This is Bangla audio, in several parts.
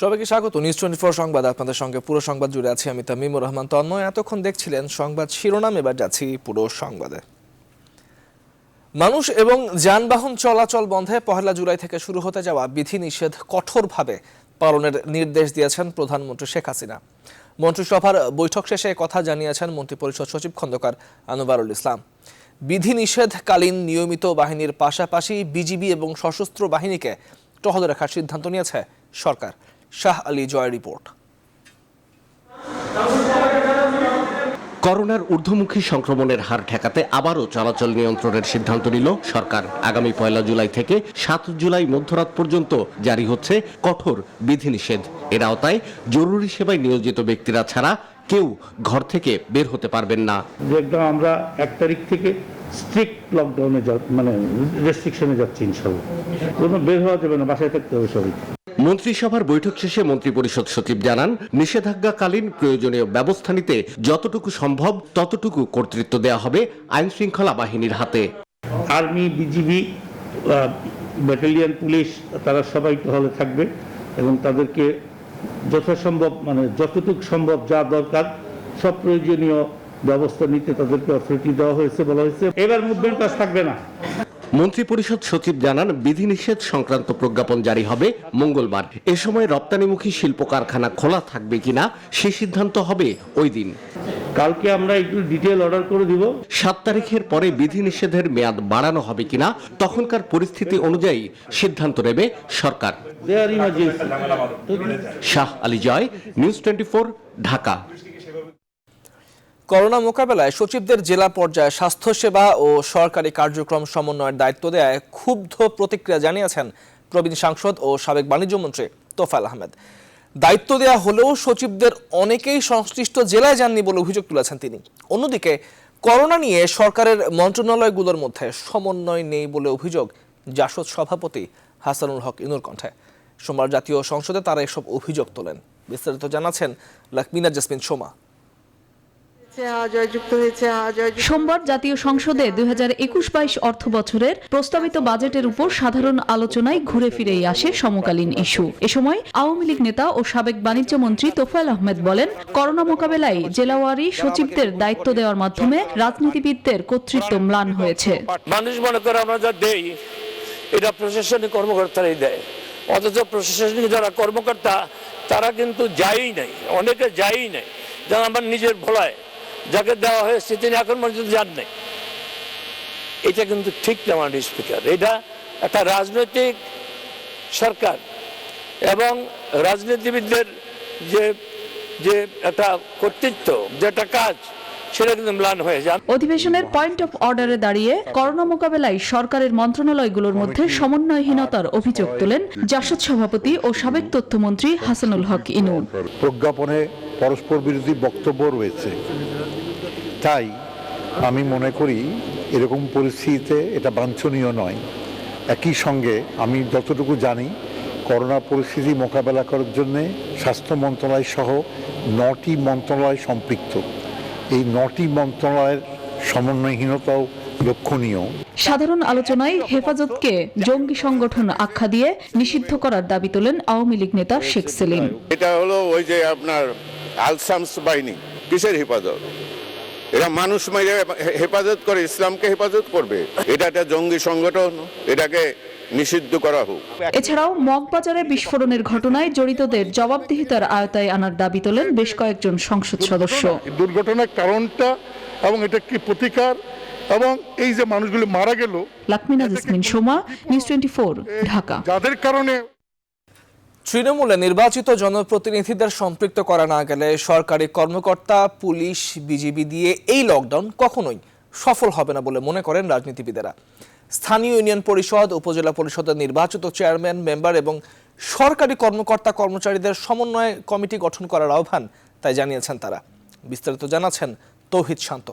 সবাইকে স্বাগত। নিউজ 24 সংবাদ, আপনাদের সঙ্গে পুরো সংবাদ জুড়ে আছি আমি তামিমুর রহমান তন্ময়। এতক্ষণ দেখছিলেন সংবাদ শিরোনাম, এবার যাচ্ছি পুরো সংবাদে। মানুষ এবং যানবাহন চলাচল বন্ধে 1 জুলাই থেকে শুরু হতে যাওয়া বিধিনিষেধ কঠোরভাবে পালনের নির্দেশ দিয়েছেন প্রধানমন্ত্রী শেখ হাসিনা। মন্ত্রিসভার বৈঠক শেষে কথা জানিয়েছেন মন্ত্রিপরিষদ সচিব খন্দকার আনোয়ারুল ইসলাম। বিধিনিষেধকালীন নিয়মিত বাহিনীর পাশাপাশি বিজিবি এবং সশস্ত্র বাহিনীকে টহল রাখার সিদ্ধান্ত নিয়েছে সরকার। শাহ আলী জয়ের রিপোর্ট। করোনার ঊর্ধ্বমুখী সংক্রমণের হার ঠেকাতে আবারও চলাচল নিয়ন্ত্রণের সিদ্ধান্ত নিল সরকার। আগামী 1 জুলাই থেকে 7 জুলাই মধ্যরাত পর্যন্ত জারি হচ্ছে কঠোর বিধিনিষেধ। এর আওতায় জরুরি সেবায় নিয়োজিত ব্যক্তিরা ছাড়া কেউ ঘর থেকে বের হতে পারবেন না। একদম আমরা 1 তারিখ থেকে স্ট্রিক্ট লকডাউনে মানে রেস্ট্রিকশনে যাচ্ছি ইনশাআল্লাহ। কোনো বের হওয়া যাবে না, বাসায় থাকতে হবে সবাই। মন্ত্রিসভার বৈঠক শেষে মন্ত্রিপরিষদ সচিব জানান, নিষেধাজ্ঞাকালীন প্রয়োজনীয় ব্যবস্থা নিতে যতটুকু সম্ভব ততটুকু কর্তৃত্ব দেওয়া হবে আইন শৃঙ্খলা বাহিনীর হাতে। আর্মি, বিজিবি, ব্যাটালিয়ন, পুলিশ তারা সবাই টহলে থাকবে এবং তাদেরকে যথাসম্ভব মানে যতটুকু সম্ভব যা দরকার সব প্রয়োজনীয় ব্যবস্থা নিতে তাদেরকে অথরিটি দেওয়া হয়েছে, বলা হয়েছে। এবার মুভমেন্ট পাস থাকবে না। মন্ত্রিপরিষদ সচিব জানান, বিধিনিষেধ সংক্রান্ত প্রজ্ঞাপন জারি হবে মঙ্গলবার। এ সময় রপ্তানিমুখী শিল্প কারখানা খোলা থাকবে কিনা সে সিদ্ধান্ত হবে ওই দিন। কালকে আমরা একটু ডিটেইল অর্ডার করে দিব। 7 তারিখের পরে বিধিনিষেধের মেয়াদ বাড়ানো হবে কিনা তখনকার পরিস্থিতি অনুযায়ী সিদ্ধান্ত নেবে সরকার। শাহ আলী জয়, নিউজ 24, ঢাকা। করোনা মোকাবেলায় সচিবদের জেলা পর্যায়ে স্বাস্থ্যসেবা ও সরকারি কার্যক্রম সমন্বয়ের দায়িত্ব দেওয়ায় ক্ষুব্ধ প্রতিক্রিয়া জানিয়েছেন প্রবীণ সাংসদ ও সাবেক বাণিজ্যমন্ত্রী তোফায়েল আহমেদ। দায়িত্ব দেওয়া হলেও সচিবদের অনেকেই সংশ্লিষ্ট জেলায় যাননি বলে অভিযোগ তুলেছেন তিনি। অন্যদিকে করোনা নিয়ে সরকারের মন্ত্রণালয়গুলোর মধ্যে সমন্বয় নেই বলে অভিযোগ জাসদ সভাপতি হাসানুল হক ইনুর কণ্ঠে। সোমবার জাতীয় সংসদে তারা এসব অভিযোগ তোলেন। বিস্তারিত জানাচ্ছেন লাকমিনা জাসমিন সোমা। সোমবার জাতীয় সংসদে 2021-22 অর্থ বছরের প্রস্তাবিত বাজেটের উপর সাধারণ আলোচনায় ঘুরে ফিরেই আসে সমকালীন ইস্যু। এ সময় আওয়ামী লীগ নেতা ও সাবেক বাণিজ্য মন্ত্রী তোফায়েল আহমেদ বলেন, করোনা মোকাবেলায় জেলাওয়ারি সচিবদের দায়িত্ব দেওয়ার মাধ্যমে রাজনীতিবিদদের কর্তৃত্ব ম্লান হয়েছে। মানুষ মনে করে আমরা যা দেই এটা প্রশাসনিক কর্মকর্তারাই দেয়, অথচ প্রশাসনিক যারা কর্মকর্তা তারা কিন্তু যায়ই নাই, অনেকে যায়ই নাই। যেমন আমার নিজের ভোলায় যাকে দেওয়া হয়েছে তিনি এখন পর্যন্ত যান নাই। এটা কিন্তু ঠিক না মাননীয় স্পিকার। এটা একটা রাজনৈতিক সরকার এবং রাজনীতিবিদদের যে একটা কর্তৃত্ব, যে একটা কাজ, সেটা কিন্তু ম্লান হয়ে যায়। অধিবেশনের পয়েন্ট অফ অর্ডারে দাঁড়িয়ে করোনা মোকাবেলায় সরকারের মন্ত্রণালয়গুলোর মধ্যে সমন্বয়হীনতার অভিযোগ তোলেন জাসদ সভাপতি ও সাবেক তথ্যমন্ত্রী হাসানুল হক ইনু। প্রজ্ঞাপনে পরস্পর বিরোধী বক্তব্য রয়েছে, তাই আমি মনে করি এরকম পরিস্থিতিতে এটা বাঞ্ছনীয় নয়। একই সঙ্গে আমি যতটুকু জানি করোনা পরিস্থিতি মোকাবেলা করার জন্য স্বাস্থ্য মন্ত্রণালয় সহ 9টি মন্ত্রণালয় সম্পৃক্ত। এই 9টি মন্ত্রণালয়ের সমন্বয়হীনতাও লক্ষণীয়। সাধারণ আলোচনায় হেফাজতকে জঙ্গি সংগঠন আখ্যা দিয়ে নিষিদ্ধ করার দাবি তোলেন আওয়ামী লীগ নেতা শেখ সেলিম। এটা হলো ওই যে আপনার আল-শামস বাহিনী, কিসের হেফাজত? এরা মানুষ মেরে হেফাজত করে, ইসলামকে হেফাজত করবে? এটা একটা জঙ্গি সংগঠন, এটাকে নিষিদ্ধ করা হোক। এছাড়াও মগবাজারে বিস্ফোরণের ঘটনায় জড়িতদের জবাবদিহিতার আওতায় আনার দাবি তোলেন বেশ কয়েকজন সংসদ সদস্য। দুর্ঘটনার কারণটা এবং এটা কি প্রতিকার এবং এই যে মানুষগুলো মারা গেল। লাকমিনা জাসমিন সোমা, নিউজ 24, ঢাকা। যাদের কারণে তৃণমূলে নির্বাচিত জনপ্রতিনিধিদের সম্পৃক্ত করা না গেলে সরকারি কর্মকর্তা, পুলিশ, বিজিবি দিয়ে এই লকডাউন কখনোই সফল হবে না বলে মনে করেন রাজনীতিবিদেরা। স্থানীয় ইউনিয়ন পরিষদ, উপজেলা পরিষদের নির্বাচিত চেয়ারম্যান, মেম্বার এবং সরকারি কর্মকর্তা কর্মচারীদের সমন্বয় কমিটি গঠন করার আহ্বান তাই জানিয়েছেন তারা। বিস্তারিত জানাচ্ছেন তৌহিদ শান্ত।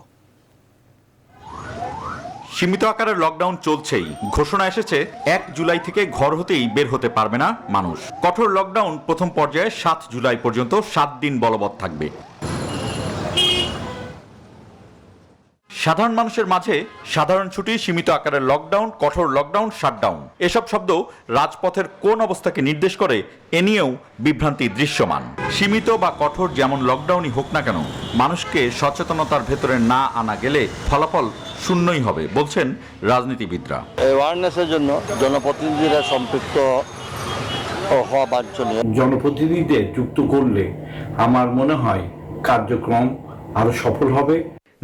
সীমিত আকারের লকডাউন চলছেই। ঘোষণা এসেছে 1 জুলাই থেকে ঘর হতেই বের হতে পারবে না মানুষ। কঠোর লকডাউন প্রথম পর্যায়ে 7 জুলাই পর্যন্ত 7 দিন বলবৎ থাকবে। সাধারণ মানুষের মাঝে সাধারণ ছুটি, সীমিত আকারের লকডাউন, কঠোর লকডাউন, শাটডাউন এসব শব্দ রাজপথের কোন অবস্থাকে নির্দেশ করে এ নিয়েও বিভ্রান্তি দৃশ্যমান। সীমিত বা কঠোর যেমন লকডাউনই হোক না কেন, মানুষকে সচেতনতার ভেতরে না আনা গেলে ফলাফল শূন্যই হবে বলছেন রাজনীতিবিদরা। অ্যাওয়ারনেসের জন্য জনপ্রতিনিধিরা সম্পৃক্ত হওয়া বাঞ্ছনীয়। জনপ্রতিনিধিদের যুক্ত করলে আমার মনে হয় কার্যক্রম আরো সফল হবে।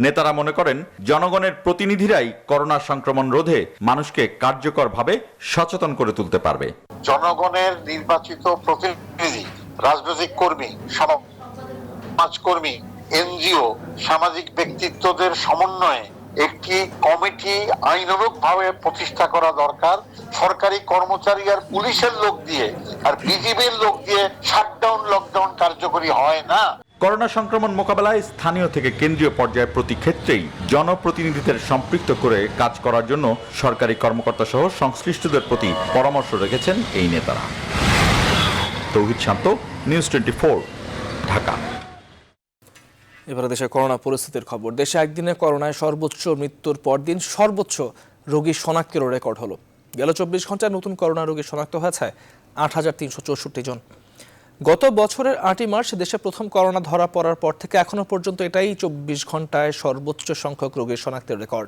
নেতারা মনে করেন জনগণের প্রতিনিধিরাই করোনা সংক্রমণ রোধে মানুষকে কার্যকরভাবে সচেতন করে তুলতে পারবে। জনগণের নির্বাচিত প্রতিনিধি, রাজনৈতিক কর্মী, সমাজকর্মী, এনজিও, সামাজিক ব্যক্তিত্বদের সমন্বয়ে একটি কমিটি আইনানুগভাবে প্রতিষ্ঠা করা দরকার। সরকারি কর্মচারী আর পুলিশের লোক দিয়ে আর বিজিবির লোক দিয়ে শাটডাউন লকডাউন কার্যকরী হয় না। করোনা সংক্রমণ মোকাবেলায় স্থানীয় থেকে কেন্দ্রীয় পর্যায়ে প্রতি ক্ষেত্রেই জনপ্রতিনিধিদের সম্পৃক্ত করে কাজ করার জন্য সরকারি কর্মকর্তা সহ সংশ্লিষ্টদের প্রতি পরামর্শ রেখেছেন এই নেতারা। তৌহিদ শান্ত, নিউজ 24, ঢাকা। এবারে দেশের করোনা পরিস্থিতির খবর। দেশে একদিনে করোনায় সর্বোচ্চ মৃত্যুর পরদিন সর্বোচ্চ রোগী শনাক্তেরও রেকর্ড হলো। গেল 24 ঘন্টায় নতুন করোনা রোগী শনাক্ত হয়েছে 8,364 জন। গত বছরের 8ই মার্চ দেশে প্রথম করোনা ধরা পড়ার পর থেকে এখনো পর্যন্ত এটাই 24 ঘন্টায় সর্বোচ্চ সংখ্যক রোগীর শনাক্তের রেকর্ড।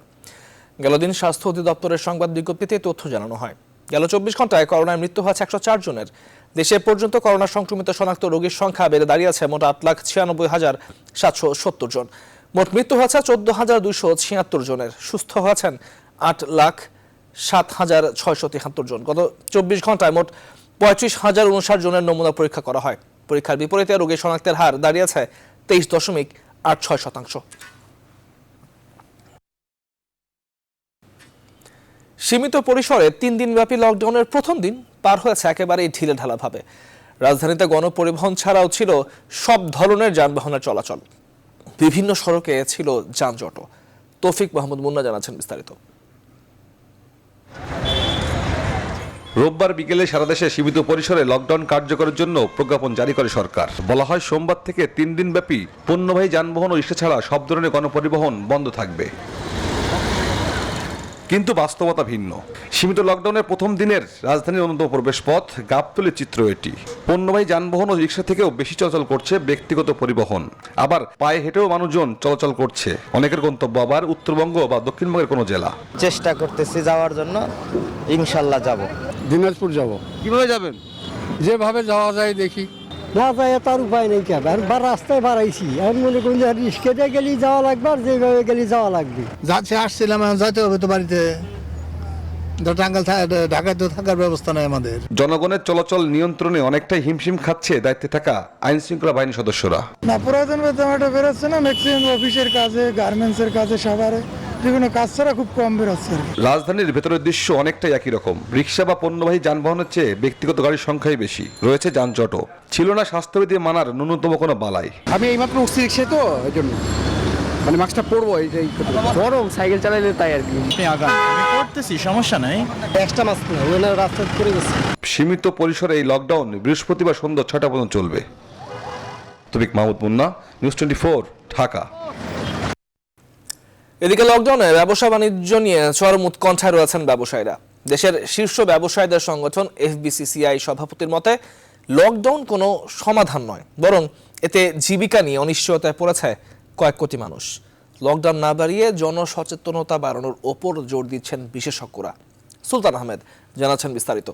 গেল দিন স্বাস্থ্য অধিদপ্তরের সংবাদ বিজ্ঞপ্তিতে তথ্য জানানো হয়। গেল 24 ঘন্টায় করোনায় মৃত্যু হয়েছে 104 জনের। দেশে পর্যন্ত করোনা সংক্রমিত শনাক্ত রোগীর সংখ্যা বেড়ে দাঁড়িয়েছে মোট 8,96,770 জন। মোট মৃত্যু হয়েছে 14,276 জনের। সুস্থ হয়েছেন 8,07,673 জন। গত 24 ঘন্টায় মোট 35,059 জনের নমুনা পরীক্ষা করা হয়। পরীক্ষার বিপরীতে রোগী শনাক্তের হার দাঁড়িয়েছে 23.86%। সীমিত পরিসরে 3 দিনব্যাপী লকডাউনের প্রথম দিন পার হয়েছে একেবারেই ঢিলেঢালাভাবে। রাজধানীতে গণপরিবহন ছাড়াও ছিল সব ধরনের যানবাহনের চলাচল। বিভিন্ন সড়কে ছিল যানজট। তৌফিক মাহমুদ মুন্না জানাচ্ছেন বিস্তারিত। রোববার বিকেলে সারা দেশে সীমিত পরিসরে লকডাউন কার্যকরের জন্য প্রজ্ঞাপন জারি করে সরকার। বলা হয় সোমবার থেকে 3 দিনব্যাপী পণ্যবাহী যানবাহন ও রিক্সা ছাড়া সব ধরনের গণপরিবহন বন্ধ থাকবে। কিন্তু বাস্তবতা ভিন্ন। সীমিত লকডাউনের প্রথম দিনের রাজধানীর অন্যতম প্রবেশ পথ গাবতলীর চিত্র এটি। পণ্যবাহী যানবাহন ও রিক্সা থেকেও বেশি চলাচল করছে ব্যক্তিগত পরিবহন। আবার পায়ে হেঁটেও মানুষজন চলাচল করছে। অনেকের গন্তব্য আবার উত্তরবঙ্গ বা দক্ষিণবঙ্গের কোনো জেলা। চেষ্টা করতেছি যাওয়ার জন্য, ইনশাল্লাহ যাব। দিনাজপুর যাব। কিভাবে যাবেন? যেভাবে যাওয়া যায় দেখি। না যাই তার উপায় নেই, আর রাস্তায় বাড়াইছি। আমি মনে করি যে রিস্কেটে গেলেই যাওয়া লাগবে, আর যেভাবে গেলেই যাওয়া লাগবে। যাচ্ছে আসছিলাম, যাইতে হবে তো বাড়িতে। ঢাকায় তো থাকার ব্যবস্থা নাই আমাদের। জনগণের চলাচল নিয়ন্ত্রণে অনেকটাই হিমশিম খাচ্ছে দায়িত্বে থাকা আইন শৃঙ্খলা বাহিনীর সদস্যরা। না প্রয়োজন বেতনটা বেরোচ্ছে না, ম্যাক্সিমাম অফিসের কাজে, গার্মেন্টসের কাজে, সাভারে বিভিন্ন কাজ ছাড়া খুব কম বেরোচ্ছে। রাজধানীর ভেতরের দৃশ্য অনেকটাই একই রকম। রিক্সা বা পণ্যবাহী যানবাহনের চেয়ে ব্যক্তিগত গাড়ির সংখ্যাই বেশি। রয়েছে যানজটও। ছিল না স্বাস্থ্যবিধি মানার ন্যূনতম কোনো বালাই। আমি এইমাত্র উঠছি রিক্সায়, তো এই জন্য মানে মাস্কটা পরবো। এই বরং সাইকেল চালাইলে তাই আর কি। আমি করতেছি, সমস্যা নাই। এক্সট্রা মাস্ক না, ওনার রাস্তায় পড়ে গেছে। সীমিত পরিসরে এই লকডাউন বৃহস্পতিবার সন্ধ্যা 6টা পর্যন্ত চলবে। তৌফিক মাহমুদ মুন্না, নিউজ 24, ঢাকা। এদিকে লকডাউনে ব্যবসা বাণিজ্য নিয়ে চরম উৎকণ্ঠায় রয়েছেন ব্যবসায়ীরা। দেশের শীর্ষ ব্যবসায়ীদের সংগঠন FBCCI সভাপতির মতে লকডাউন কোনো সমাধান নয়, বরং এতে জীবিকা নিয়ে অনিশ্চয়তায় পড়েছে কয়েক কোটি মানুষ। লকডাউন না বাড়িয়ে জনসচেতনতা বাড়ানোর ওপর জোর দিচ্ছেন বিশেষজ্ঞরা। সুলতান আহমেদ জানাচ্ছেন বিস্তারিত।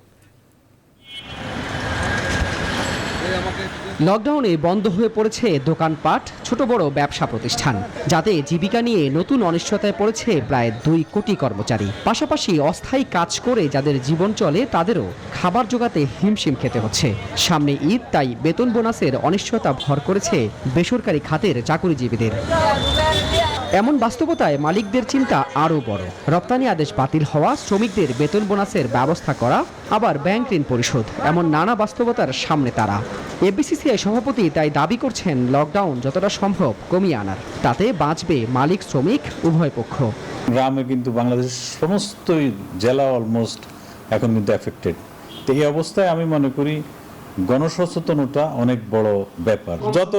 লকডাউনে বন্ধ হয়ে পড়েছে দোকানপাট, ছোট বড় ব্যবসা প্রতিষ্ঠান, যাতে জীবিকা নিয়ে নতুন অনিশ্চয়তায় পড়েছে প্রায় 2 কোটি কর্মচারী। পাশাপাশি অস্থায়ী কাজ করে যাদের জীবন চলে তাদেরও খাবার জোগাতে হিমশিম খেতে হচ্ছে। সামনে ঈদ, তাই বেতন বোনাসের অনিশ্চয়তা ভর করেছে বেসরকারি খাতের চাকুরিজীবীদের। এমন বাস্তবতায় মালিকদের চিন্তা আরও বড়। রপ্তানি আদেশ বাতিল হওয়া, শ্রমিকদের বেতন বোনাসের ব্যবস্থা করা, আবার ব্যাংক ঋণ পরিশোধ, এমন নানা বাস্তবতার সামনে তারা। FBCCI সভাপতি তাই দাবি করছেন লকডাউন যতটা সম্ভব কমিয়ে আনার। তাতে বাঁচবে মালিক শ্রমিক উভয় পক্ষ। গ্রামে কিন্তু বাংলাদেশের সমস্ত জেলা অলমোস্ট এখন কিন্তু এফেক্টেড। তো এই অবস্থায় আমি মনে করি গণসচেতনতা অনেক বড় ব্যাপার। যত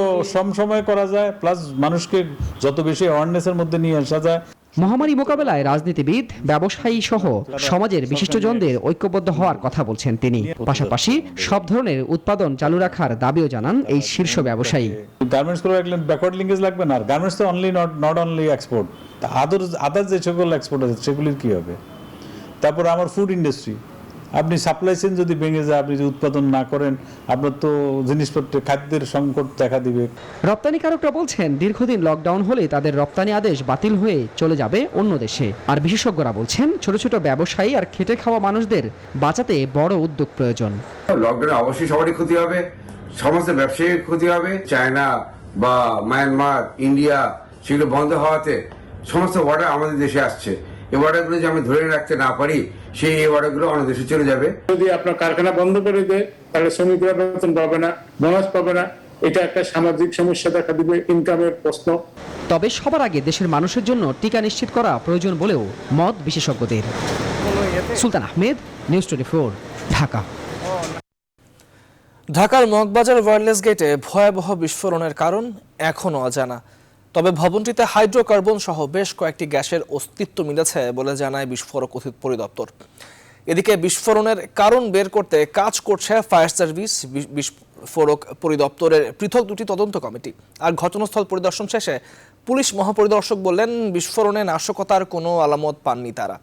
সময় করা যায়, প্লাস মানুষকে যত বেশি অ্যাওয়ারনেসের মধ্যে নিয়ে আসা যায়। মহামারী মোকাবেলায় রাজনীতিবিদ, ব্যবসায়ী সহ সমাজের বিশিষ্টজনদের ঐক্যবদ্ধ হওয়ার কথা বলছেন তিনি। পাশাপাশি সব ধরনের উৎপাদন চালু রাখার দাবিও জানান এই শীর্ষ ব্যবসায়ী। গার্মেন্টস করে রাখলেন ব্যাকওয়ার্ড লিঙ্কেজ লাগবে না, আর গার্মেন্টস তো নট অনলি এক্সপোর্ট, আদার্স যে সকল এক্সপোর্ট আছে সেগুলির কি হবে? তারপর আমার ফুড ইন্ডাস্ট্রি, আপনি সাপ্লাই চেইন যদি ভেঙে যায়, আপনি যদি উৎপাদন না করেন, আপনার তো জিনিসপত্রের খাদ্যের সংকট দেখা দিবে। রপ্তানিকারকরা বলছেন দীর্ঘদিন লকডাউন হলে তাদের রপ্তানি আদেশ বাতিল হয়ে চলে যাবে অন্য দেশে। আর বিশেষজ্ঞরা বলছেন ছোট ছোট ব্যবসায়ী আর খেটে খাওয়া মানুষদের বাঁচাতে বড় উদ্যোগ প্রয়োজন। লকডাউনে অবশ্যই সবারই ক্ষতি হবে, সমস্ত ব্যবসায়ীর ক্ষতি হবে। চায়না বা মায়ানমার, ইন্ডিয়া সেগুলো বন্ধ হওয়াতে সমস্ত অর্ডার আমাদের দেশে আসছে। এই অর্ডারগুলো যদি আমি ধরে রাখতে না পারি, সেই অর্ডারগুলো অন্য দেশে চলে যাবে। যদি আপনার কারখানা বন্ধ করে দেয়, তাহলে শ্রমিকরা বেতন পাবে না, বোনাস পাবে না। এটা একটা সামাজিক সমস্যা দেখা দিবে, ইনকামের প্রশ্ন। তবে সবার আগে দেশের মানুষের জন্য টিকা নিশ্চিত করা প্রয়োজন বলেও মত বিশেষজ্ঞদের। সুলতান আহমেদ, নিউজ 24, ঢাকা। ঢাকার মগবাজার ওয়্যারলেস গেটে ভয়াবহ বিস্ফোরণের কারণ এখনও অজানা। তবে ভবনটিতে হাইড্রোকার্বন সহ বেশ কয়েকটি গ্যাসের অস্তিত্ব মিলেছে বলে জানায় বিস্ফোরক পরিদপ্তর। এদিকে বিস্ফোরণের কারণ বের করতে কাজ করছে ফায়ার সার্ভিস, বিস্ফোরক পরিদপ্তরের পৃথক দুটি তদন্ত কমিটি। আর ঘটনাস্থল পরিদর্শন শেষে পুলিশ মহাপরিদর্শক বললেন বিস্ফোরণে নাশকতার কোনো আলামত পাননি তারা।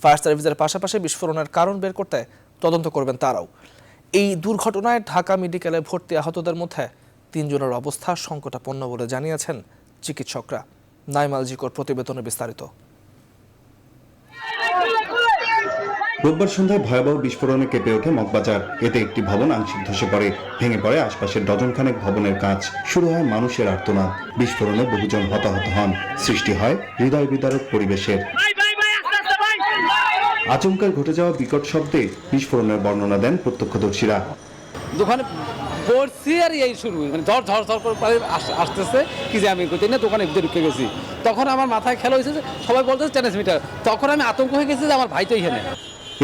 ফায়ার সার্ভিসের পাশাপাশি বিস্ফোরণের কারণ বের করতে তদন্ত করবেন তারাও। এই দুর্ঘটনায় ঢাকা মেডিকেলে ভর্তি আহতদের মধ্যে 3 জনের অবস্থা সংকটাপন্ন বলে জানিয়েছেন চিকিৎসকরা। নাইমাল জিকোর প্রতিবেদনে বিস্তারিত। রোববার সন্ধ্যায় ভয়াবহ বিস্ফোরণে কেঁপে ওঠে মগবাজার। এতে একটি ভবন আংশিক ধসে পড়ে, ভেঙে পড়ে আশপাশের ডজনখানেক ভবনের কাঁচ। শুরু হয় মানুষের আর্তনাদ। বিস্ফোরণে বহুজন হতাহত হন। সৃষ্টি হয় হৃদয় বিদারক পরিবেশের। আচমকায় ঘটে যাওয়া বিকট শব্দে বিস্ফোরণের বর্ণনা দেন প্রত্যক্ষদর্শীরা। দোকানে পড়ছি আর এই শুরু মানে ধর ধর ধর করে আসতেছে কি যে আমি করতে না দোকানে ভিতরে ঢুকে গেছি। তখন আমার মাথায় খেলা হয়েছে যে সবাই বলতেছে ট্রান্সমিটার। তখন আমি আতঙ্ক হয়ে গেছি যে আমার ভাই তো এখানে।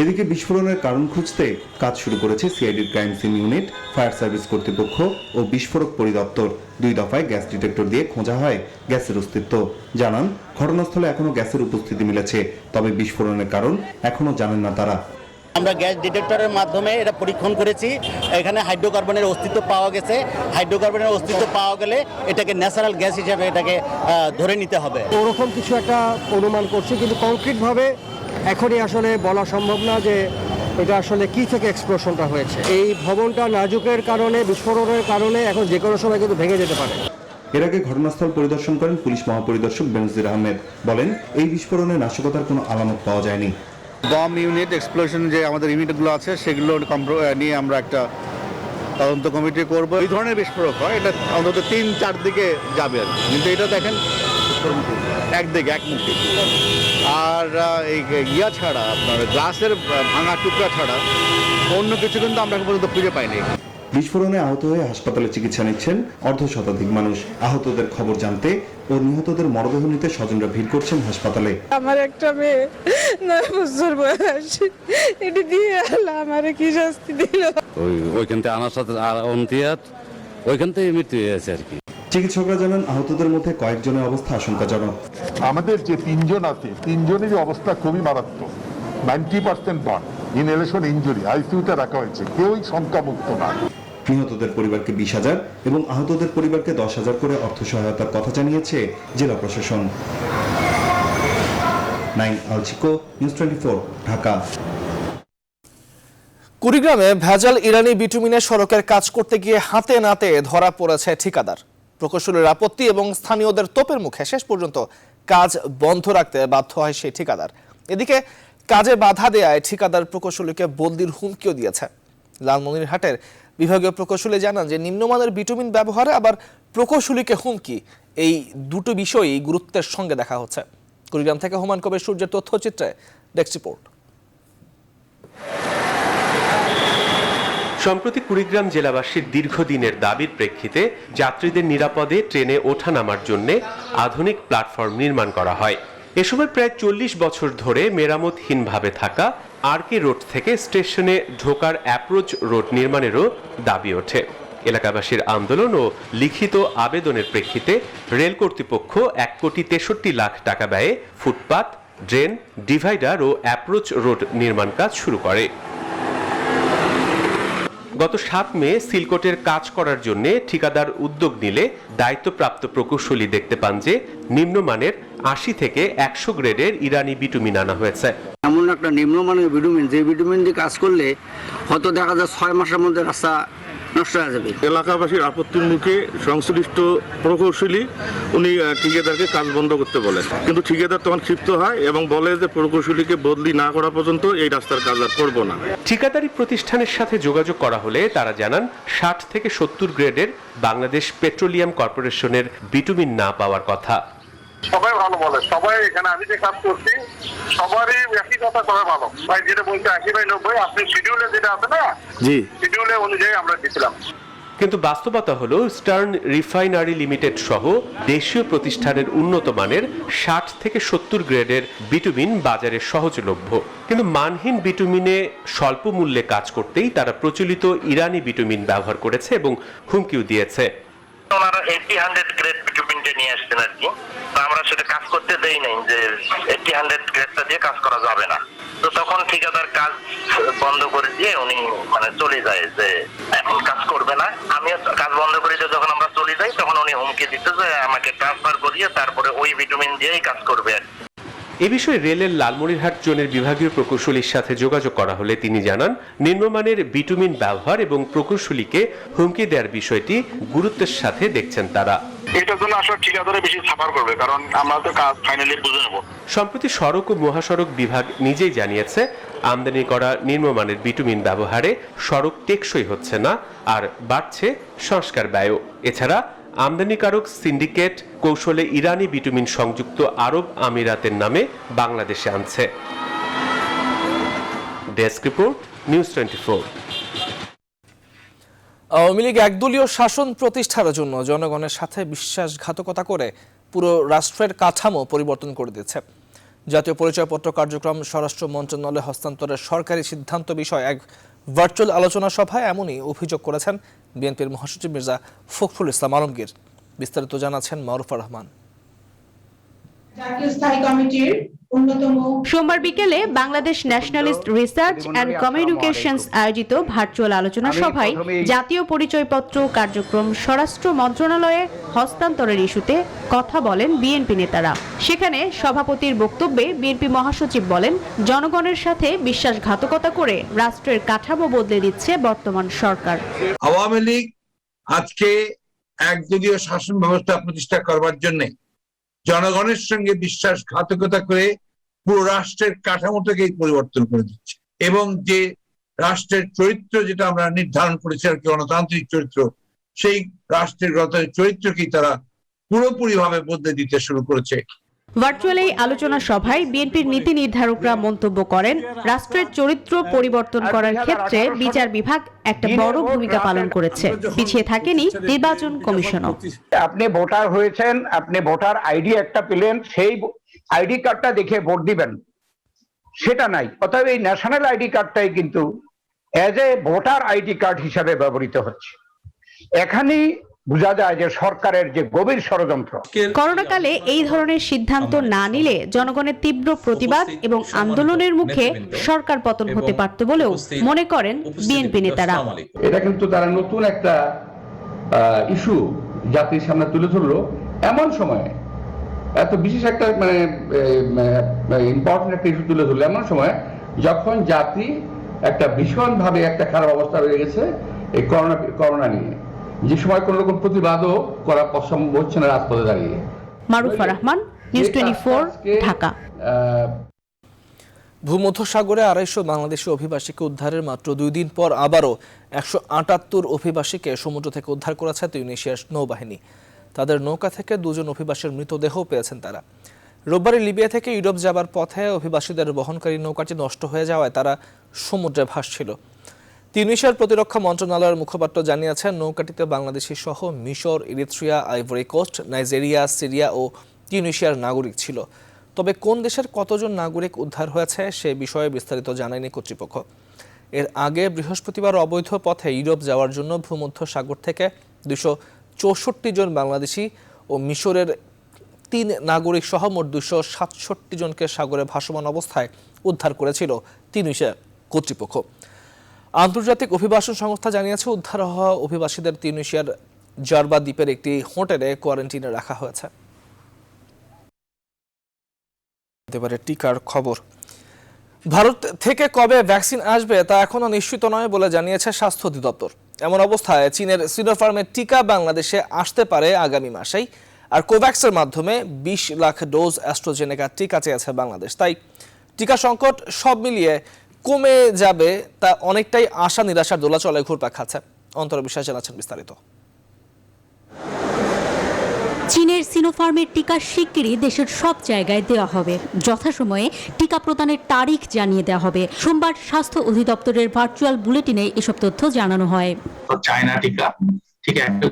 এদিকে বিস্ফোরণের কারণ খুঁজতে কাজ শুরু করেছে সিআইডির crime scene unit, fire service কর্তৃপক্ষ ও বিস্ফোরক পরিদপ্তর। 2 দফায় গ্যাস ডিটেক্টর দিয়ে খোঁজা হয় গ্যাসের অস্তিত্ব। জানান ঘটনাস্থলে এখনো গ্যাসের উপস্থিতি মিলেছে, তবে বিস্ফোরণের কারণ এখনো জানেন না তারা। আমরা গ্যাস ডিটেক্টরের মাধ্যমে এটা পরীক্ষণ করেছি। এখানে হাইড্রোকার্বনের অস্তিত্ব পাওয়া গেছে। হাইড্রোকার্বনের অস্তিত্ব পাওয়া গেলে এটাকে ন্যাচারাল গ্যাস হিসেবে এটাকে ধরে নিতে হবে। ওরকম কিছু একটা অনুমান করছি, কিন্তু কংক্রিটভাবে এখনই আসলে বলা সম্ভব না যে এটা আসলে কি থেকে এক্সপ্লোশনটা হয়েছে। এই ভবনটা নাজুকের কারণে, বিস্ফোরণের কারণে এখন যে কোনো সময় কিন্তু ভেঙে যেতে পারে। এর আগে ঘটনাস্থল পরিদর্শন করেন পুলিশ মহাপরিদর্শক বেনজির আহমেদ। বলেন এই বিস্ফোরণে নাশকতার কোনো আলামত পাওয়া যায়নি। বম ইউনিট, এক্সপ্লোশন যে আমাদের ইউনিটগুলো আছে সেগুলো নিয়ে আমরা একটা তদন্ত কমিটি করব। এই ধরনের বিস্ফোরক হয়, এটা অন্তত 3-4 দিকে যাবে আর কি। কিন্তু এটা দেখেন একদিকে, একমুখী। আর এই ইয়া ছাড়া, আপনার গ্লাসের ভাঙা টুকরা ছাড়া অন্য কিছু কিন্তু আমরা এখন পর্যন্ত খুঁজে পাইনি। বিস্ফোরণে আহত হয়ে হাসপাতালে চিকিৎসা নিচ্ছেন অর্ধশতাধিক মানুষ। আহতদের খবর জানতে ও নিহতদের মরদেহ নিতে স্বজনরা ভিড় করছেন হাসপাতালে। আমার একটা মেয়ে 9 বছর বয়স, এটা দিয়ে আল্লাহ আমারে কি শাস্তি দিল। ওইখান থেকে আনার সাথে ওইখান থেকে মৃত্যু হয়েছে আর কি। চিকিৎসকরা জানান আহতদের মধ্যে কয়েকজনের অবস্থা আশঙ্কাজনক। আমাদের যে 3 জন আছে, 3 জনেরই অবস্থা খুবই মারাত্মক। 90% বার্ন, ইনহেলেশন ইনজুরি, আইসিইউতে রাখা হয়েছে, কেউই সংখ্যামুক্ত না। নিহতদের পরিবারকে 20,000 এবং আহতদের পরিবারকে 10,000 করে অর্থ সহায়তার কথা জানিয়েছে জেলা প্রশাসন। নাইমাল জিকো, নিউজ 24, ঢাকা। কুড়িগ্রামে ভেজাল ইরানি বিটুমিনের সড়কের কাজ করতে গিয়ে হাতে নাতে ধরা পড়েছে ঠিকাদার। প্রকৌশলীর আপত্তি এবং স্থানীয়দের তোপের মুখে শেষ পর্যন্ত কাজ বন্ধ রাখতে বাধ্য হয় সেই ঠিকাদার। এদিকে কাজে বাধা দেয়ায় ঠিকাদার প্রকৌশলীকে বদলির হুমকিও দিয়েছে। লালমনিরহাটের বিভাগীয় প্রকৌশলী জানান যে নিম্নমানের বিটুমিন ব্যবহারে আবার প্রকৌশলীকে হুমকি, এই দুটো বিষয়ই গুরুত্বের সঙ্গে দেখা হচ্ছে। কুড়িগ্রাম থেকে হুমায়ুন কবির সূর্যের তথ্যচিত্রে ডেস্ক রিপোর্ট। সম্প্রতি কুড়িগ্রাম জেলাবাসীর দীর্ঘদিনের দাবির প্রেক্ষিতে যাত্রীদের নিরাপদে ট্রেনে ওঠানামার জন্য আধুনিক প্ল্যাটফর্ম নির্মাণ করা হয়। এ সময় প্রায় 40 বছর ধরে মেরামতহীনভাবে থাকা আরকে রোড থেকে স্টেশনে ঢোকার অ্যাপ্রোচ রোড নির্মাণেরও দাবি ওঠে। এলাকাবাসীর আন্দোলন ও লিখিত আবেদনের প্রেক্ষিতে রেল কর্তৃপক্ষ 1,63,00,000 টাকা ব্যয়ে ফুটপাত, ড্রেন, ডিভাইডার ও অ্যাপ্রোচ রোড নির্মাণ কাজ শুরু করে। গত 7 মে সিলকোটের কাজ করার জন্য ঠিকাদার উদ্যোগ নিলে দায়িত্বপ্রাপ্ত প্রকৌশলী দেখতে পান যে নিম্নমানের 80 থেকে 100 গ্রেডের ইরানি বিটুমিন আনা হয়েছে। এমন একটা নিম্নমানের বিটুমিন, যে বিটুমিন দিয়ে কাজ করলে হয়তো দেখা যায় 6 মাসের মধ্যে রাস্তা নষ্ট হয়ে যাবে। এলাকাবাসীর আপত্তির মুখে সংশ্লিষ্ট প্রকৌশলী উনি ঠিকাদারকে কাজ বন্ধ করতে বলেন, কিন্তু ঠিকাদার তখন ক্ষিপ্ত হয় এবং বলে যে প্রকৌশলীকে বদলি না করা পর্যন্ত এই রাস্তার কাজ আর করব না। ঠিকাদারি প্রতিষ্ঠানের সাথে যোগাযোগ করা হলে তারা জানান 60 থেকে 70 গ্রেডের বাংলাদেশ পেট্রোলিয়াম কর্পোরেশনের বিটুমিন না পাওয়ার কথা। সবাই ভালো বলে, সবাই এখানে আমি যে কাজ করছি সবারই একই কথা, সবাই ভালো। ভাই যেটা বলতে 80/90 আপনি শিডিউলে যেটা আছে না, জি শিডিউলে অনুযায়ী আমরা দিছিলাম। কিন্তু বাস্তবতা হলো স্টার্ন রিফাইনারি লিমিটেড সহ দেশীয় প্রতিষ্ঠানের উন্নত মানের 60 থেকে 70 গ্রেডের বিটুমিন বাজারে সহজলভ্য, কিন্তু মানহীন বিটুমিনে স্বল্প মূল্যে কাজ করতেই তারা প্রচলিত ইরানি বিটুমিন ব্যবহার করেছে এবং হুমকিও দিয়েছে। ওনারা 80-100 গ্রেড বিটুমিনটা নিয়ে আসছেন আর কি, আমরা সেটা কাজ করতে দেই নাই যে 80-100 গ্রেডটা দিয়ে কাজ করা যাবে না। তো তখন ঠিকাদার কাজ বন্ধ করে দিয়ে উনি চলে যায় যে এখন কাজ করবে না। আমিও কাজ বন্ধ করে দিয়ে যখন আমরা চলে যাই তখন উনি হুমকি দিতে যে আমাকে ট্রান্সফার করিয়ে তারপরে ওই বিটুমিন দিয়েই কাজ করবে আর কি। এ বিষয়ে রেলের লালমনিরহাট জোনের বিভাগীয় প্রকৌশলীর সাথে যোগাযোগ করা হলে তিনি জানান নিম্নমানের বিটুমিন ব্যবহার এবং প্রকৌশলীকে হুমকি দেওয়ার বিষয়টি গুরুত্বের সাথে দেখছেন তারা। এটার জন্য আসলে ঠিকাদারে বেশি সাফার করবে, কারণ আমরা তো কাজ ফাইনালি বুঝে নেব। সম্প্রতি সড়ক ও মহাসড়ক বিভাগ নিজেই জানিয়েছে আমদানি করা নিম্নমানের বিটুমিন ব্যবহারে সড়ক টেকসই হচ্ছে না আর বাড়ছে সংস্কার ব্যয়। এছাড়া আমদানিকারক সিন্ডিকেট কৌশলে ইরানি বিটুমিন সংযুক্ত আরব আমিরাতের নামে বাংলাদেশে আনছে। Desk report, news 24। Awami League একদলীয় শাসন প্রতিষ্ঠার জন্য জনগণের সাথে বিশ্বাসঘাতকতা করে পুরো রাষ্ট্রের কাঠামো পরিবর্তন করে দিচ্ছে। জাতীয় পরিচয়পত্র কার্যক্রম স্বরাষ্ট্র মন্ত্রণালয়ে হস্তান্তরের সরকারি সিদ্ধান্ত বিষয়ে এক ভার্চুয়াল আলোচনা সভায় এমনই অভিযোগ করেছেন বিএনপির মহাসচিব মির্জা ফখরুল ইসলাম আলমগীর। বিস্তারিত জানাচ্ছেন মারুফা রহমান। সোমবার বিকেলে Bangladesh nationalist research and communications আয়োজিত ভার্চুয়াল আলোচনা সভায় জাতীয় পরিচয়পত্র কার্যক্রম স্বরাষ্ট্র মন্ত্রণালয়ে হস্তান্তরের ইস্যুতে কথা বলেন বিএনপি নেতারা। সেখানে সভাপতির বক্তব্যে বিএনপি মহাসচিব বলেন, জনগণের সাথে বিশ্বাসঘাতকতা করে রাষ্ট্রের কাঠামো বদলে দিচ্ছে বর্তমান সরকার। আওয়ামী লীগ আজকে একদলীয় শাসন ব্যবস্থা প্রতিষ্ঠা করবার জন্য জনগণের সঙ্গে বিশ্বাসঘাতকতা করে পুরো রাষ্ট্রের কাঠামোটাকেই পরিবর্তন করে দিচ্ছে এবং যে রাষ্ট্রের চরিত্র যেটা আমরা নির্ধারণ করেছি আর কি গণতান্ত্রিক চরিত্র, সেই রাষ্ট্রের চরিত্রকেই তারা পুরোপুরিভাবে বদলে দিতে শুরু করেছে। ভার্চুয়াল এই আলোচনা সভায় বিএনপির নীতি নির্ধারকরা মন্তব্য করেন, রাষ্ট্রের চরিত্র পরিবর্তন করার ক্ষেত্রে বিচার বিভাগ একটা বড় ভূমিকা পালন করেছে, পিছিয়ে থাকেনি নির্বাচন কমিশনও। আপনি ভোটার হয়েছেন, আপনি ভোটার আইডি একটা পেলেন, সেই আইডি কার্ডটা দেখে ভোট দিবেন, সেটা নাই। অতএব এই ন্যাশনাল আইডি কার্ডটাই কিন্তু as a voter ID card হিসাবে ব্যবহৃত হচ্ছে। এখানেই বোঝা যায় যে সরকারের যে গভীর ষড়যন্ত্র। করোনাকালে এই ধরনের সিদ্ধান্ত না নিলে জনগণের তীব্র প্রতিবাদ এবং আন্দোলনের মুখে সরকার পতন হতে পারত বলেও মনে করেন বিএনপি নেতারা। এটা কিন্তু তারা নতুন একটা ইস্যু জাতির সামনে তুলে ধরলো এমন সময়, এত বিশেষ একটা ইম্পর্টেন্ট একটা ইস্যু তুলে ধরলো এমন সময় যখন জাতি একটা ভীষণভাবে একটা খারাপ অবস্থা রয়ে গেছে এই করোনা নিয়ে, যে সময় কোন রকম প্রতিবাদও করা সম্ভব হচ্ছে না রাজপথে দাঁড়িয়ে। মারুফা রহমান, নিউজ 24, ঢাকা। ভূমধ্যসাগরে 250 বাংলাদেশি অভিবাসীকে উদ্ধারের মাত্র 2 দিন পর আবারও 178 অভিবাসীকে সমুদ্র থেকে উদ্ধার করেছে তিউনিসিয়ার নৌবাহিনী। তাদের নৌকা থেকে 2 জন অভিবাসীর মৃতদেহ পেয়েছেন তারা। রোববারে লিবিয়া থেকে ইউরোপ যাবার পথে অভিবাসীদের বহনকারী নৌকাটি নষ্ট হয়ে যাওয়ায় তারা সমুদ্রে ভাসছিল। তিউনিসিয়ার প্রতিরক্ষা মন্ত্রণালয়ের মুখপাত্র জানিয়েছেন, নৌকাটিতে বাংলাদেশি সহ মিশর, Eritrea, Ivory Coast, Nigeria, Syria ও তিউনিসিয়ার নাগরিক ছিল। তবে কোন দেশের কতজন নাগরিক উদ্ধার হয়েছে সে বিষয়ে বিস্তারিত জানায়নি কর্তৃপক্ষ। এর আগে বৃহস্পতিবার অবৈধ পথে ইউরোপ যাওয়ার জন্য ভূমধ্য সাগর থেকে 264 জন বাংলাদেশি ও মিশরের 3 নাগরিক সহ মোট 267 জনকে সাগরে ভাসমান অবস্থায় উদ্ধার করেছিল তিউনিসিয়া কর্তৃপক্ষ। আন্তর্জাতিক অভিবাসন সংস্থা জানিয়েছে উদ্ধার হওয়া অভিবাসীদের তিউনিসিয়ার জারবা দ্বীপের একটি হোটেলে কোয়ারেন্টিনে রাখা হয়েছে। এবারে টিকার খবর। ভারত থেকে কবে ভ্যাকসিন আসবে তা এখনো নিশ্চিত নয় বলে জানিয়েছে স্বাস্থ্য অধিদপ্তর। এমন অবস্থায় চীনের সিনোফার্মের টিকা বাংলাদেশে আসতে পারে আগামী মাসেই। আর কোভ্যাক্সের মাধ্যমে 20 লাখ ডোজ অ্যাস্ট্রাজেনেকা টিকা চেয়েছে বাংলাদেশ। তাই টিকা সংকট সব মিলিয়ে কমে যাবে তা অনেকটাই আশা নিরাশার দোলাচলে ঘুরপাক খাচ্ছে। অন্তর বিশ্বাস জানাচ্ছেন বিস্তারিত। চীনের সিনোফার্মের টিকা শিগগিরই দেশের সব জায়গায় দেওয়া হবে। যথাসময়ে টিকা প্রদানের তারিখ জানিয়ে দেওয়া হবে। সোমবার স্বাস্থ্য অধিদপ্তরের ভার্চুয়াল বুলেটিনে এসব তথ্য জানানো হয়। চায়না টিকা, ঠিক একটা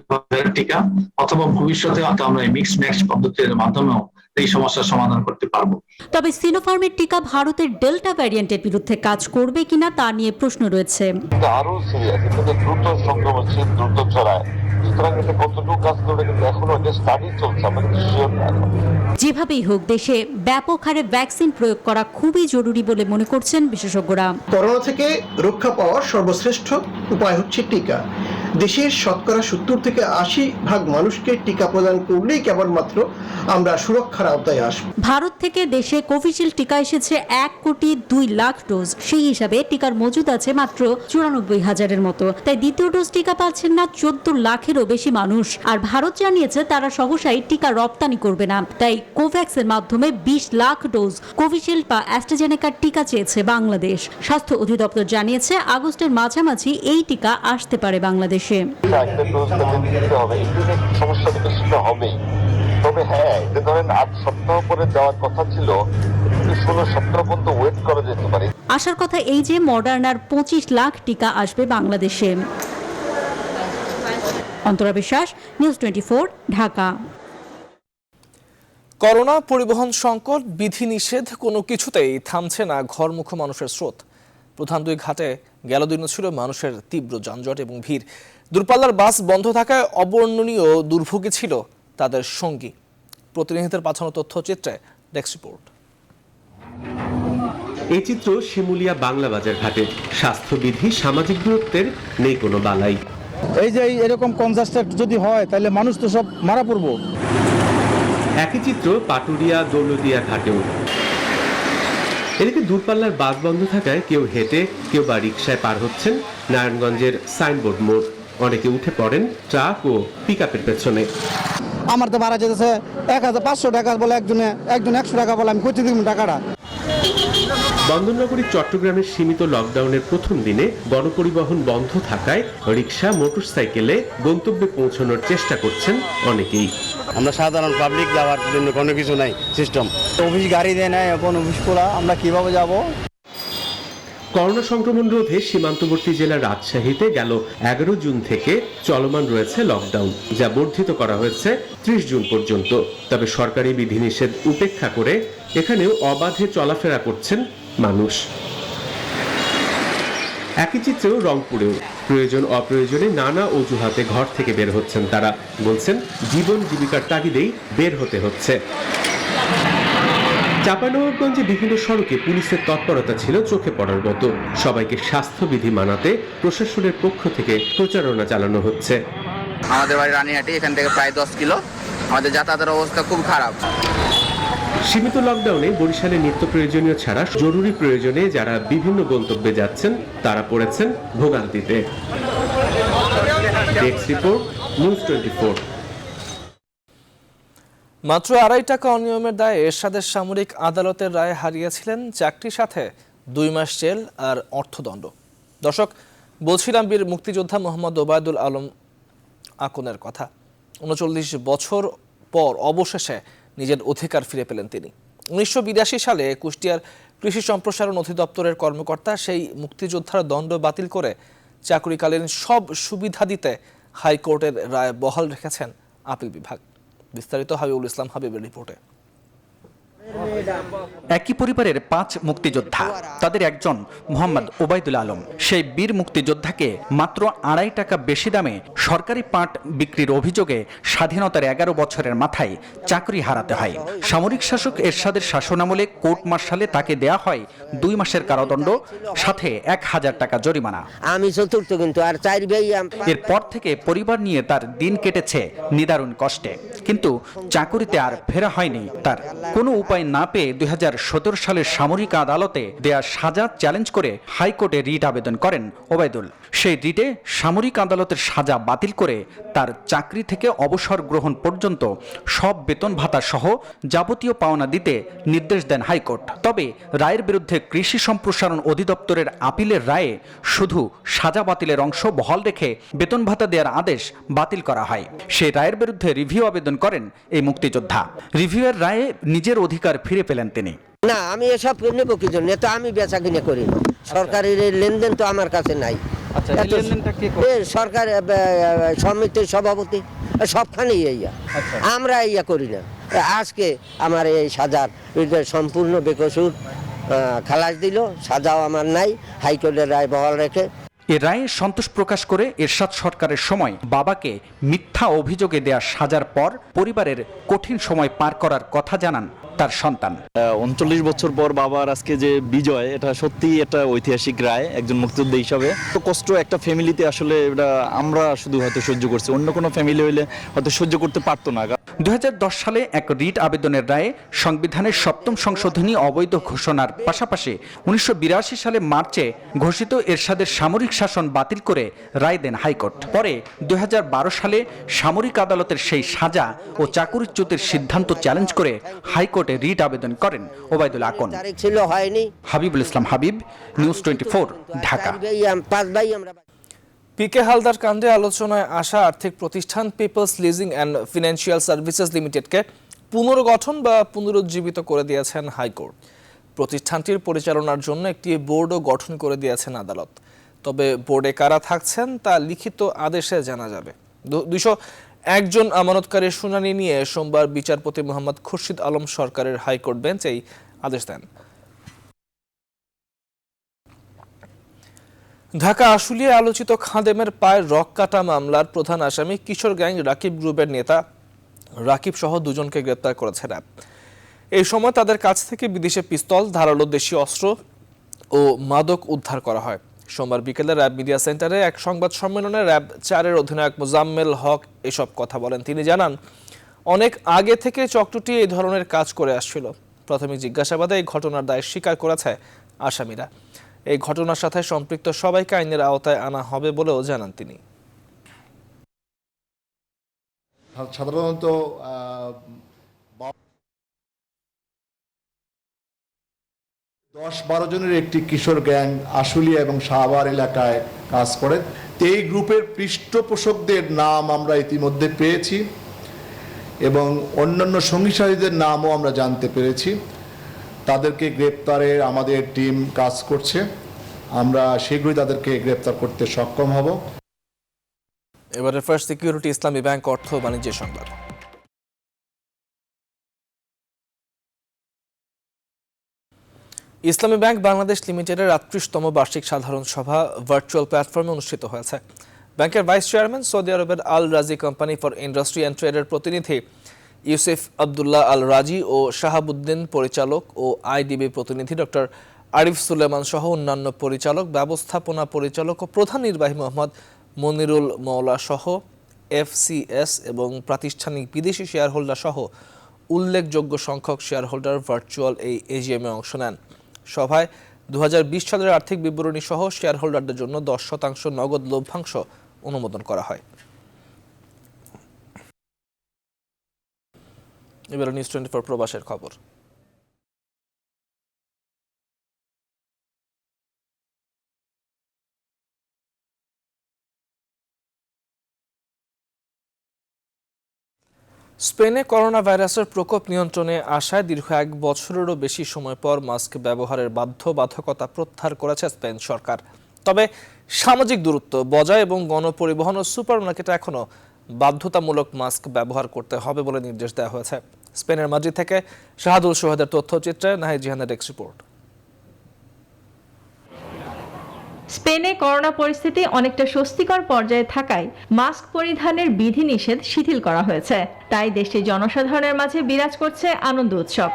টিকা অথবা ভবিষ্যতে আমরা মিক্স ম্যাচ পদ্ধতির মাধ্যমেও এই সমস্যার সমাধান করতে পারবো। তবে সিনোফার্মের টিকা ভারতের ডেল্টা ভ্যারিয়েন্টের বিরুদ্ধে কাজ করবে কিনা তা নিয়ে প্রশ্ন রয়েছে। আরো সিরিয়াস, কিন্তু দ্রুত সংক্রমণশীল, দ্রুত ছড়ায়, সুতরাং এটা কতটুকু কাজ করবে কিন্তু এখনো একটা স্টাডি চলছে, আমরা কিছু শিওর না। যেভাবেই হোক দেশে ব্যাপক হারে ভ্যাকসিন প্রয়োগ করা খুবই জরুরি বলে মনে করছেন বিশেষজ্ঞরা। করোনা থেকে রক্ষা পাওয়ার সর্বশ্রেষ্ঠ উপায় হচ্ছে টিকা। দেশের শতকরা 70 থেকে 80% মানুষকে টিকা প্রদান করলেই কেবলমাত্র আমরা সুরক্ষার আওতায় আসব। ভারত থেকে দেশে কোভিশিল্ড টিকা এসেছে 1,02,00,000 ডোজ। সেই হিসাবে টিকার মজুদ আছে মাত্র 94,000-এর মতো। তাই দ্বিতীয় ডোজ টিকা পাচ্ছেন না 14 লাখেরও বেশি মানুষ। আর ভারত জানিয়েছে তারা সহসাই টিকা রপ্তানি করবে না। তাই কোভ্যাক্সের মাধ্যমে 20 লাখ ডোজ কোভিশিল্ড বা অ্যাস্ট্রাজেনেকার টিকা চেয়েছে বাংলাদেশ। স্বাস্থ্য অধিদপ্তর জানিয়েছে আগস্টের মাঝামাঝি এই টিকা আসতে পারে বাংলাদেশে। তবে হ্যাঁ, এটা ধরেন 8 সপ্তাহ পরে যাওয়ার কথা ছিল, 16 সপ্তাহ পর্যন্ত ওয়েট করা যেতে পারে। আসার কথা এই যে মডার্নার 25 লাখ টিকা আসবে বাংলাদেশে। অন্তরা বিশ্বাস, নিউজ 24, ঢাকা। করোনা, পরিবহন সংকট, বিধিনিষেধ কোনো কিছুতেই থামছে না ঘরমুখো মানুষের স্রোত। প্রধান দুই ঘাটে গেল দিনও ছিল মানুষের তীব্র যানজট এবং ভিড়। দূরপাল্লার বাস বন্ধ থাকায় অবর্ণনীয় দুর্ভোগে ছিল তাদের সঙ্গী। প্রতিনিধিদের পাঠানো তথ্যচিত্রে ডেস্ক রিপোর্ট। এই চিত্র শিমুলিয়া বাংলা বাজার ঘাটের। স্বাস্থ্যবিধি, সামাজিক দূরত্বের নেই কোনো বালাই। এই যে এরকম কনজাস্টেড যদি হয় তাহলে মানুষ তো সব মারা পড়বো। একই চিত্র পাটুরিয়া, দৌলদিয়া ঘাটেও। এদিকে দূরপাল্লার বাস বন্ধ থাকায় কেউ হেঁটে, কেউ বা রিকশায় পার হচ্ছেন নারায়ণগঞ্জের সাইনবোর্ড মোড়। অনেকে উঠে পড়েন ট্রাক ও পিকআপের পেছনে। আমার তো ভাড়া যেতেছে 1,500 টাকা বলে, একজন 100 টাকা বলে, আমি কোথায় দিব টাকাটা? বন্দরনগরী চট্টগ্রামের সীমিত লকডাউনের প্রথম দিনে গণপরিবহন বন্ধ থাকায় রিকশা, মোটরসাইকেলে গন্তব্যে পৌঁছানোর চেষ্টা করছেন অনেকেই। আমরা সাধারণ পাবলিক যাওয়ার জন্য কোনো কিছু নাই সিস্টেম। অফিস গাড়ি দেয় না, এখন অফিস খোলা, আমরা কিভাবে যাব? করোনা সংক্রমণ রোধে সীমান্তবর্তী জেলা রাজশাহীতে গেল 11 জুন থেকে চলমান রয়েছে লকডাউন, যা বর্ধিত করা হয়েছে 30 জুন পর্যন্ত। তবে সরকারি বিধিনিষেধ উপেক্ষা করে এখানেও অবাধে চলাফেরা করছেন মানুষ। একই চিত্রেও রংপুরেও প্রয়োজন অপ্রয়োজনে নানা অজুহাতে ঘর থেকে বের হচ্ছেন তারা। বলছেন জীবন জীবিকার তাগিদেই বের হতে হচ্ছে। চাঁপাইনবাবগঞ্জে বিভিন্ন সড়কে পুলিশের তৎপরতা ছিল চোখে পড়ার মতো। সবাইকে স্বাস্থ্যবিধি মানাতে প্রশাসনের পক্ষ থেকে প্রচারণা চালানো হচ্ছে। আমাদের বাড়ি রানীহাটি, এখান থেকে প্রায় 10 কিলো। আমাদের যাতায়াতের অবস্থা খুব খারাপ। সীমিত লকডাউনে বরিশালে নিত্য প্রয়োজনীয় ছাড়া জরুরি প্রয়োজনে যারা বিভিন্ন গন্তব্যে যাচ্ছেন তারা পড়েছেন ভোগান্তিতে। Desk report, news 24। মাত্র 2.5 টাকা অনিয়মের দায়ে এরশাদের সামরিক আদালতের রায়ে হারিয়েছিলেন চাকরির সাথে 2 মাস জেল আর অর্থদণ্ড। দর্শক, বলছিলাম বীর মুক্তিযোদ্ধা মোহাম্মদ ওবায়দুল আলম আকনের কথা। 39 বছর পর অবশেষে নিজের অধিকার ফিরে পেলেন তিনি। 1982 সালে কুষ্টিয়ার কৃষি সম্প্রসারণ অধিদপ্তরের কর্মকর্তা সেই মুক্তিযোদ্ধার দণ্ড বাতিল করে চাকরিকালীন সব সুবিধা দিতে হাইকোর্টের রায় বহাল রেখেছেন আপিল বিভাগ। বিস্তারিত হাবিবুল ইসলাম হাবিবের রিপোর্টে। একই পরিবারের 5 মুক্তিযোদ্ধা, তাদের একজন মোহাম্মদ ওবায়দুল আলম। সেই বীর মুক্তিযোদ্ধাকে মাত্র 2.5 টাকা বেশি দামে সরকারি পাট বিক্রির অভিযোগে স্বাধীনতার 11 বছরের মাথায় চাকরি হারাতে হয়। সামরিক শাসক এরশাদের শাসনামলে কোর্ট মার্শালে তাকে দেয়া হয় 2 মাসের কারাদণ্ড, সাথে 1000 টাকা জরিমানা। আমি চতুর্থ, কিন্তু আর 4 ভাই। এরপর থেকে পরিবার নিয়ে তার দিন কেটেছে নিদারুণ কষ্টে, কিন্তু চাকুরিতে আর ফেরা হয়নি তার। কোনো উপায় না পেয়ে 2017 সালের সামরিক আদালতে দেয়া সাজা চ্যালেঞ্জ করে হাইকোর্টে রিট আবেদন করেন ওবায়দুল। সেই রিটে সামরিক আদালতের সাজা বাতিল করে তার চাকরি থেকে অবসর গ্রহণ পর্যন্ত সব বেতন ভাতা সহ যাবতীয় পাওনা দিতে নির্দেশ দেন হাইকোর্ট। তবে রায়ের বিরুদ্ধে কৃষি সম্প্রসারণ অধিদপ্তরের আপিলের রায়ে শুধু সাজা বাতিলের অংশ বহাল রেখে বেতন ভাতা দেওয়ার আদেশ বাতিল করা হয়। সেই রায়ের বিরুদ্ধে রিভিউ আবেদন করেন এই মুক্তিযোদ্ধা। রিভিউয়ের রায়ে নিজের অধিকার ফিরে পেলেন তিনি। না, আমি এসব নেবো কি জন্য? তো আমি বেচা কিনে করি না, সরকারের লেনদেন তো আমার কাছে নাই। সরকার সমিতির সভাপতি সবখানে আমরা ইয়া করি না। আজকে আমার এই সাজার সম্পূর্ণ বেকসুর খালাস দিল, সাজাও আমার নাই, হাইকোর্টের রায় বহাল রেখে। এ রায়ে সন্তোষ প্রকাশ করে এরশাদ সরকারের সময় বাবাকে মিথ্যা অভিযোগে দেয়া সাজার পর পরিবারের কঠিন সময় পার করার কথা জানান তার সন্তান। 39 বছর পর বাবার আজকে যে বিজয়, এটা সত্যিই একটা ঐতিহাসিক রায় একজন মুক্তিযোদ্ধা হিসাবে। তো কষ্ট একটা ফ্যামিলিতে আসলে এটা আমরা শুধু হয়তো সহ্য করছি, অন্য কোনো ফ্যামিলি হইলে হয়তো সহ্য করতে পারতো না। 2010 সালে এক রিট আবেদনের রায়ে সংবিধানের 7ম সংশোধনী অবৈধ ঘোষণার পাশাপাশি 1982 সালে মার্চে ঘোষিত এরশাদের সামরিক শাসন বাতিল করে রায় দেন হাইকোর্ট। পরে 2012 সালে সামরিক আদালতের সেই সাজা ও চাকুরিচ্যুতির সিদ্ধান্ত চ্যালেঞ্জ করে হাইকোর্টে রিট আবেদন করেন ওবায়দুল আকন। হাবিবুল ইসলাম হাবিব, নিউজ 24, ঢাকা। পিকে হালদার কাণ্ডে আলোচনায় আসা আর্থিক প্রতিষ্ঠান Peoples leasing and financial services লিমিটেডকে পুনর্গঠন বা পুনরুজ্জীবিত করে দিয়েছেন হাইকোর্ট। প্রতিষ্ঠানটির পরিচালনার জন্য একটি বোর্ডও গঠন করে দিয়েছেন আদালত। তবে বোর্ডে কারা থাকছেন তা লিখিত আদেশে জানা যাবে। 201 জন আমানতকারীর শুনানি নিয়ে সোমবার বিচারপতি মোহাম্মদ খুরশিদ আলম সরকারের হাইকোর্ট বেঞ্চ এই আদেশ দেন। ঢাকা আশুলিয়ায় আলোচিত খাদেমের পায়ের রক কাটা মামলার প্রধান আসামি কিশোর গ্যাং রাকিব গ্রুপের নেতা রাকিব সহ 2 জনকে গ্রেপ্তার করেছে র্যাব। এই সময় তাদের কাছ থেকে বিদেশি পিস্তল, ধারালো দেশীয় অস্ত্র ও মাদক উদ্ধার করা হয়। সোমবার বিকেলে র্যাব মিডিয়া সেন্টারে এক সংবাদ সম্মেলনে র্যাব 4-এর অধিনায়ক মোজাম্মেল হক এসব কথা বলেন। তিনি জানান, অনেক আগে থেকে চক্রটি এই ধরনের কাজ করে আসছিল। প্রাথমিক জিজ্ঞাসাবাদে এই ঘটনার দায় স্বীকার করেছে আসামিরা। এই ঘটনার সাথে সম্পৃক্ত সবাইকে আইনের আওতায় আনা হবে বলেও জানান তিনি। সাধারণত 10-12 জনের একটি কিশোর গ্যাং আশুলিয়া এবং শাহবাগ এলাকায় কাজ করে। এই গ্রুপের পৃষ্ঠপোষকদের নাম আমরা ইতিমধ্যে পেয়েছি এবং অন্যান্য সঙ্গী সাথীদের নামও আমরা জানতে পেরেছি। তাদেরকে গ্রেপ্তারে আমাদের টিম কাজ করছে। আমরা শীঘ্রই তাদেরকে গ্রেপ্তার করতে সক্ষম হব। এবারে ফার্স্ট সিকিউরিটি ইসলামী ব্যাংক অর্থ বাণিজ্য সংবাদ। ইসলামী ব্যাংক বাংলাদেশ লিমিটেডের 38তম বার্ষিক সাধারণ সভা ভার্চুয়াল প্ল্যাটফর্মে অনুষ্ঠিত হয়েছে। ব্যাংকের ভাইস চেয়ারম্যান, সৌদি আরবের আল রাজি কোম্পানি ফর ইন্ডাস্ট্রি অ্যান্ড ট্রেডের প্রতিনিধি ইউসুফ আবদুল্লাহ আল রাজি ও শাহাবুদ্দিন পরিচালক ও আইডিবি প্রতিনিধি ডক্টর আরিফ সুলেমান সহ অন্যান্য পরিচালক, ব্যবস্থাপনা পরিচালক ও প্রধান নির্বাহী মোহাম্মদ মনিরুল মওলা সহ এফসিএস এবং প্রাতিষ্ঠানিক বিদেশি শেয়ার হোল্ডার সহ উল্লেখযোগ্য সংখ্যক শেয়ার হোল্ডার ভার্চুয়াল এই এজিএমে অংশ নেন। সভায় 2020 সালের আর্থিক বিবরণী সহ শেয়ার হোল্ডারদের জন্য 10% নগদ লভ্যাংশ অনুমোদন করা হয়। এবার নিউজ 24 প্রবাসের খবর। স্পেনে করোনা ভাইরাসের প্রকোপ নিয়ন্ত্রণে আসায় দীর্ঘ 1 বছরেরও বেশি সময় পর মাস্ক ব্যবহারের বাধ্যবাধকতা প্রত্যাহার করেছে স্পেন সরকার। তবে সামাজিক দূরত্ব বজায় এবং গণপরিবহন ও সুপারমার্কেটে এখনও বাধ্যতামূলক মাস্ক ব্যবহার করতে হবে বলে নির্দেশ দেওয়া হয়েছে। স্পেনের মাদ্রিদ থেকে শাহাদুল সোহাদের তথ্যচিত্রে নাহিদ জিহানের ডেস্ক রিপোর্ট। স্পেনে করোনা পরিস্থিতি অনেকটা স্বস্তিকর পর্যায়ে থাকায় মাস্ক পরিধানের বিধিনিষেধ শিথিল করা হয়েছে। তাই দেশটির জনসাধারণের মাঝে বিরাজ করছে আনন্দ উৎসব।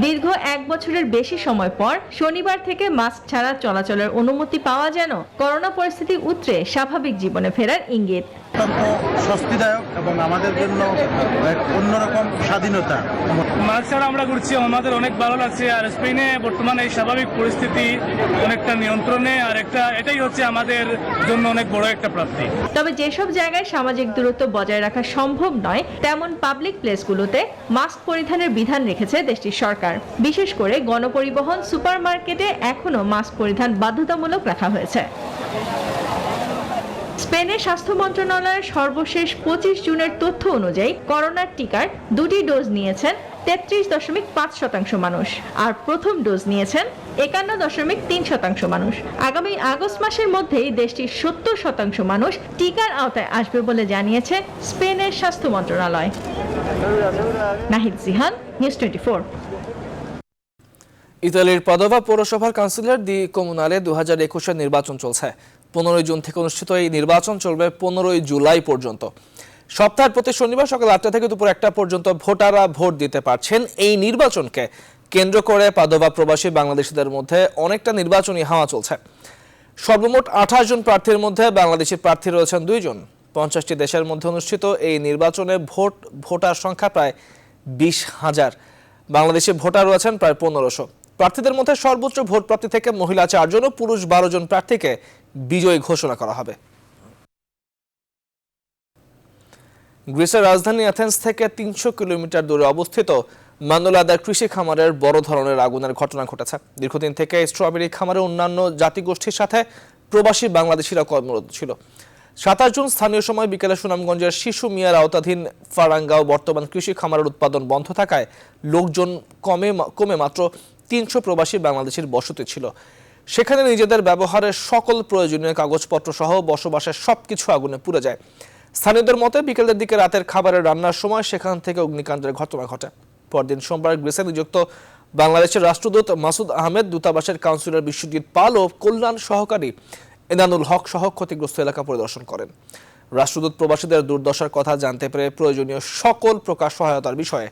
দীর্ঘ 1 বছরের বেশি সময় পর শনিবার থেকে মাস্ক ছাড়া চলাচলের অনুমতি পাওয়া যেন করোনা পরিস্থিতি উতরে স্বাভাবিক জীবনে ফেরার ইঙ্গিত। স্বস্তিদায়ক এবং আমাদের জন্য অন্যরকম স্বাধীনতা। মাস্ক ছাড়া আমরা ঘুরছি, আমাদের অনেক ভালো লাগছে। আর স্পেনে বর্তমানে এই স্বাভাবিক পরিস্থিতি অনেকটা নিয়ন্ত্রণে, আর এটাই হচ্ছে আমাদের জন্য অনেক বড় একটা প্রাপ্তি। তবে যেসব জায়গায় সামাজিক দূরত্ব বজায় রাখা সম্ভব নয় তেমন পাবলিক প্লেসগুলোতে মাস্ক পরিধানের বিধান রেখেছে দেশটির সরকার। বিশেষ করে গণপরিবহন, সুপারমার্কেটে এখনো মাস্ক পরিধান বাধ্যতামূলক রাখা হয়েছে। স্পেনের স্বাস্থ্য মন্ত্রণালয়ের সর্বশেষ 25 জুনের তথ্য অনুযায়ী করোনার টিকার 2টি ডোজ নিয়েছেন 33.5% মানুষ, আর প্রথম ডোজ নিয়েছেন 51.3% মানুষ। আগামী আগস্ট মাসের মধ্যেই দেশটির 70% মানুষ টিকার আওতায় আসবে বলে জানিয়েছে স্পেনের স্বাস্থ্য মন্ত্রণালয়। নাহিদ জিহান, নিউজ 24। ইতালির পাদোভা পৌরসভার কাউন্সিলর দি কমুনালে 2021-এর নির্বাচন চলছে। 15 জুন থেকে অনুষ্ঠিত এই নির্বাচন চলবে 15 জুলাই পর্যন্ত। সপ্তাহের প্রতি শনিবার সকাল 8টা থেকে দুপুর 1টা পর্যন্ত ভোটাররা ভোট দিতে পারছেন। এই নির্বাচনকে কেন্দ্র করে পাদোভা প্রবাসী বাংলাদেশিদের মধ্যে অনেকটা নির্বাচনী হাওয়া চলছে। সর্বমোট 28 জন প্রার্থীর মধ্যে বাংলাদেশি প্রার্থী রয়েছেন 2 জন। 50টি দেশের মধ্যে অনুষ্ঠিত এই নির্বাচনে ভোটার সংখ্যা প্রায় 20,000। বাংলাদেশি ভোটার রয়েছেন প্রায় 1500। প্রার্থীদের মধ্যে সর্বোচ্চ ভোট প্রাপ্তি থেকে মহিলা 4 জন ও পুরুষ 12 জন প্রার্থীকে বিজয়ী ঘোষণা করা হবে। গ্রিসের রাজধানী অ্যাথেন্স থেকে 300 কিলোমিটার দূরে অবস্থিত মানোলাদার কৃষি খামারের বড় ধরনের আগুনের ঘটনা ঘটেছে। দীর্ঘদিন থেকে স্ট্রবেরি খামারে অন্যান্য জাতিগোষ্ঠীর সাথে প্রবাসী বাংলাদেশিরা কর্মরত ছিল। 27 জুন স্থানীয় সময় বিকেলে সুনামগঞ্জের শিশু মিয়ার আওতাধীন ফারাঙ্গাও বর্তমান কৃষি খামারের উৎপাদন বন্ধ থাকায় লোকজন কমে মাত্র 300 প্রবাসী বাংলাদেশির বসতি ছিল। সেখানে নিজেদের ব্যবহারের সকল প্রয়োজনীয় কাগজপত্র সহ বসবাসের সবকিছু আগুনে পুড়ে যায়। স্থানীয়দের মতে বিকেলের দিকে রাতের খাবারের রান্নার সময় সেখান থেকে অগ্নিকাণ্ডের ঘটনা ঘটে। পরদিন সোমবার গ্রিসে নিযুক্ত বাংলাদেশের রাষ্ট্রদূত মাসুদ আহমেদ, দূতাবাসের কাউন্সিলর বিশ্বজিৎ পাল ও কল্যাণ সহকারী এনানুল হক সহ ক্ষতিগ্রস্ত এলাকা পরিদর্শন করেন। রাষ্ট্রদূত প্রবাসীদের দুর্দশার কথা জানতে পেরে প্রয়োজনীয় সকল প্রকার সহায়তার বিষয়ে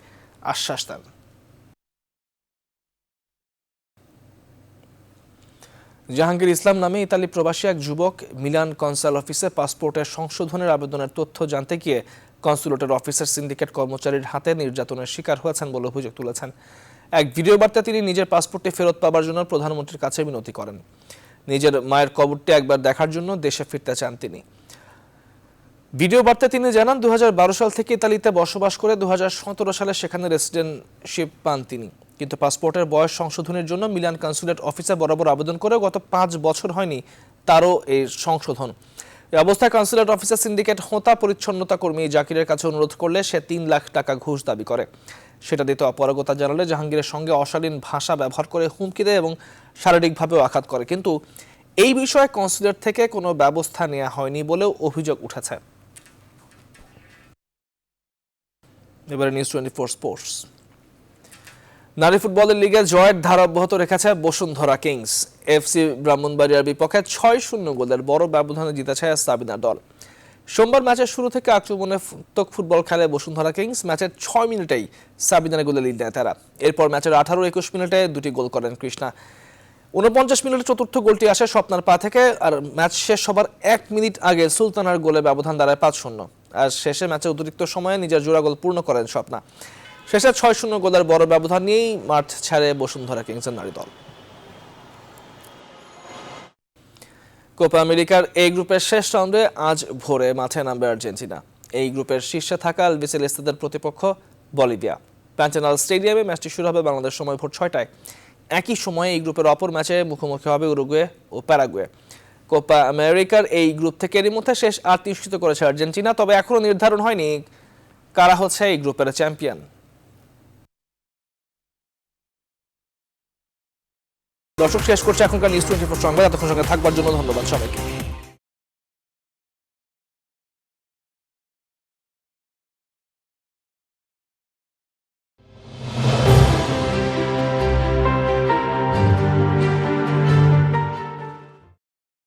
আশ্বাস দেন। জাহাঙ্গীর ইসলাম নামে ইতালি প্রবাসী এক যুবক মিলান কনসাল অফিসে পাসপোর্টের সংশোধনের আবেদনের তথ্য জানতে গিয়ে কনসুলেটের অফিসের সিন্ডিকেট কর্মচারীর হাতে নির্যাতনের শিকার হয়েছেন বলে অভিযোগ তুলেছেন। এক ভিডিও বার্তায় তিনি নিজের পাসপোর্টটি ফেরত পাবার জন্য প্রধানমন্ত্রীর কাছে মিনতি করেন। নিজের মায়ের কবরটি একবার দেখার জন্য দেশে ফিরতে চান তিনি। ভিডিও বার্তায় তিনি জানান 2012 সাল থেকে ইতালিতে বসবাস করে 2017 সালে সেখানে রেসিডেন্টশিপ পান তিনি। কিন্তু পাসপোর্টের বয়স সংশোধনের জন্য মিলান কনসুলেট অফিসে বরাবর আবেদন করে গত 5 বছর হয়নি তারও এই সংশোধন। এই অবস্থায় কনসুলেট অফিসের সিন্ডিকেট হোতা পরিচ্ছন্নতা কর্মী জাকিরের কাছে অনুরোধ করলে সে 3 লাখ টাকা ঘুষ দাবি করে। সেটা দিতে অপারগতা জানালে জাহাঙ্গীরের সঙ্গে অশালীন ভাষা ব্যবহার করে হুমকি দেয় এবং শারীরিকভাবেও আঘাত করে। কিন্তু এই বিষয়ে কনসুলেট থেকে কোনো ব্যবস্থা নেওয়া হয়নি বলেও অভিযোগ উঠেছে। এবারে নিউজ 24 স্পোর্টস। নারী ফুটবলের লিগে জয়ের ধারা অব্যাহত রেখেছে বসুন্ধরা কিংস। এফসি ব্রাহ্মণবাড়িয়ার বিপক্ষে 6-0 গোলের বড় ব্যবধানে জিতেছে সাবিনার দল। সোমবার ম্যাচের শুরু থেকে আক্রমণাত্মক ফুটবল খেলে বসুন্ধরা কিংস। ম্যাচের 6 মিনিটেই সাবিনার গোলে লিড নেয় তারা। এরপর ম্যাচের 18-21 মিনিটে 2টি গোল করেন কৃষ্ণা। 49 মিনিটে চতুর্থ গোলটি আসে স্বপ্নার পা থেকে, আর ম্যাচ শেষ হবার 1 মিনিট আগে সুলতানার গোলে ব্যবধান দাঁড়ায় 5-0। আর শেষে ম্যাচে অতিরিক্ত সময়ে নিজের জোড়া গোল পূর্ণ করেন স্বপ্না। শেষে 6-0 গোলের বড় ব্যবধান নিয়েই মাঠ ছাড়ে বসুন্ধরা কিংসের নারী দল। কোপা আমেরিকার এই গ্রুপের শেষ রাউন্ডে আজ ভোরে মাঠে নামবে আর্জেন্টিনা। এই গ্রুপের শীর্ষে থাকা আলবিসেলেস্তেদের প্রতিপক্ষ বলিভিয়া। প্যান্টেনাল স্টেডিয়ামে ম্যাচটি শুরু হবে বাংলাদেশ সময় ভোর 6টায়। একই সময়ে এই গ্রুপের অপর ম্যাচে মুখোমুখি হবে উরুগুয়ে ও প্যারাগুয়ে। কোপা আমেরিকার এই গ্রুপ থেকে এরই মধ্যে শেষ 8 নিশ্চিত করেছে আর্জেন্টিনা। তবে এখনো নির্ধারণ হয়নি কারা হচ্ছে এই গ্রুপের চ্যাম্পিয়ন। দর্শক, শেষ করছে এখনকার নিউজ 24 সংবাদ। এতক্ষণ সঙ্গে থাকবার জন্য ধন্যবাদ সবাইকে।